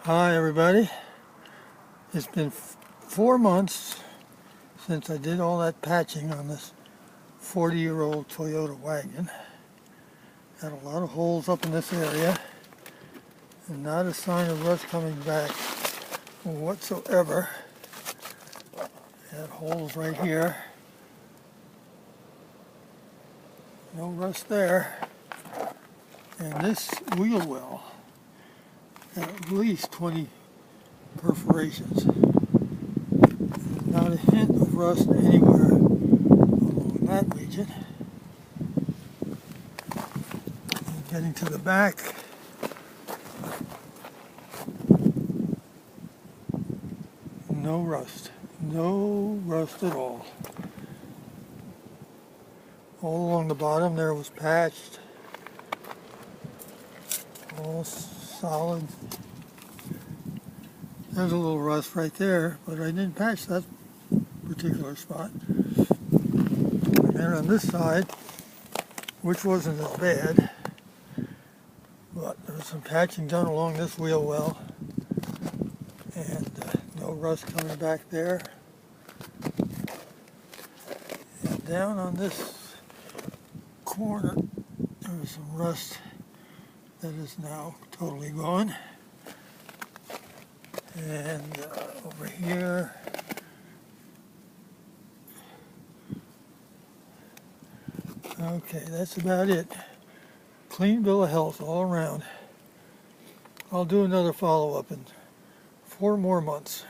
Hi everybody. It's been 4 months since I did all that patching on this 40-year-old Toyota wagon. Had a lot of holes up in this area and not a sign of rust coming back whatsoever. Had holes right here. No rust there. And this wheel well had at least 20 perforations. Not a hint of rust anywhere along that region. And getting to the back, no rust. No rust at all. All along the bottom there was patched. All solid. There's a little rust right there, but I didn't patch that particular spot. And then on this side, which wasn't as bad, but there was some patching done along this wheel well, and no rust coming back there. And down on this corner, there was some rust that is now totally gone. And over here, okay, that's about it. Clean bill of health all around. I'll do another follow-up in 4 more months.